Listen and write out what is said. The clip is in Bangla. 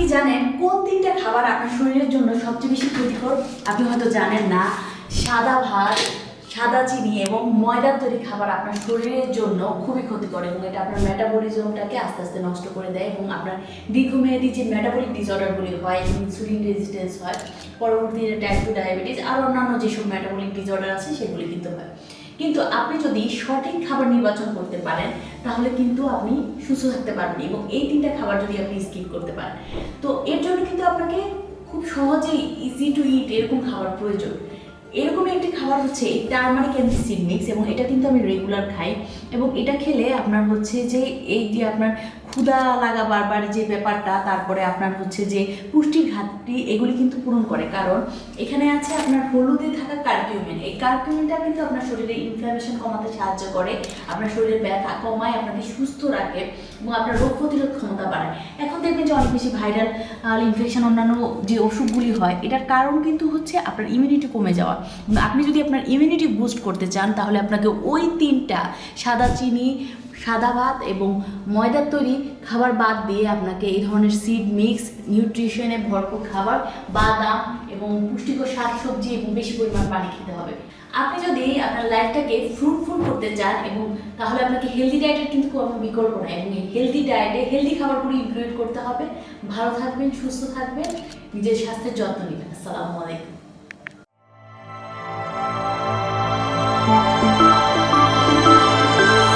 কি জানেন কোন তিনটা খাবার আপনার শরীরের জন্য সবচেয়ে বেশি ক্ষতিকর? আপনি হয়তো জানেন না। সাদা ভাত, সাদা চিনি এবং ময়দার তৈরি খাবার আপনার শরীরের জন্য খুবই ক্ষতিকর এবং এটা আপনার মেটাবলিজমটাকে আস্তে আস্তে নষ্ট করে দেয় এবং আপনার দীর্ঘমেয়াদী যে মেটাবলিক ডিসঅর্ডারগুলি হয়, ইনসুলিন রেজিস্ট্যান্স হয়, পরবর্তীতে টাইপ 2 ডায়াবেটিস আর অন্যান্য যেসব মেটাবলিক ডিসঅর্ডার আছে সেগুলি কিন্তু হয়। কিন্তু আপনি যদি সঠিক খাবার নির্বাচন করতে পারেন তাহলে কিন্তু আপনি সুস্থ থাকতে পারবেন এবং এই তিনটা খাবার যদি আপনি স্কিপ করতে পারেন, তো এর জন্য কিন্তু আপনাকে খুব সহজেই ইজি টু ইট এরকম খাবার প্রয়োজন। এরকমই একটি খাবার হচ্ছে টারমারিক অ্যান্ড সিড মিক্স এবং এটা কিন্তু আমি রেগুলার খাই এবং এটা খেলে আপনার হচ্ছে যে এই যে আপনার ক্ষুধা লাগা বারবার যে ব্যাপারটা, তারপরে আপনার হচ্ছে যে পুষ্টির ঘাটতি, এগুলি কিন্তু পূরণ করে। কারণ এখানে আছে আপনার হলুদে থাকা কার্কিউমিন। এই কার্কিউমিনটা কিন্তু আপনার শরীরে ইনফ্লামেশন কমাতে সাহায্য করে, আপনার শরীরে ব্যথা কমায়, আপনাকে সুস্থ রাখে এবং আপনার রোগ প্রতিরোধ ক্ষমতা বাড়ায়। এখন দেখবেন যে অনেক বেশি ভাইরাল ইনফেকশন, অন্যান্য যে অসুখগুলি হয়, এটার কারণ কিন্তু হচ্ছে আপনার ইমিউনিটি কমে যাওয়া। আপনি যদি আপনার ইমিউনিটি বুস্ট করতে চান তাহলে আপনাকে ওই তিনটা সাদা চিনি, সাদা ভাত এবং ময়দার তৈরি খাবার বাদ দিয়ে আপনাকে এই ধরনের সিড মিক্স, নিউট্রিশনে ভরপুর খাবার, বাদাম এবং পুষ্টিকর শাকসবজি এবং বেশি পরিমাণ পানি খেতে হবে। আপনি যদি আপনার লাইফটাকে ফ্রুটফুল করতে চান এবং তাহলে আপনাকে হেলদি ডায়েটের কিন্তু কোনো বিকল্প নাই এবং এই হেলদি ডায়েটে হেলদি খাবারগুলো ইনক্লুড করতে হবে। ভালো থাকবেন, সুস্থ থাকবেন, নিজের স্বাস্থ্যের যত্ন নেবেন। আসসালামু আলাইকুম।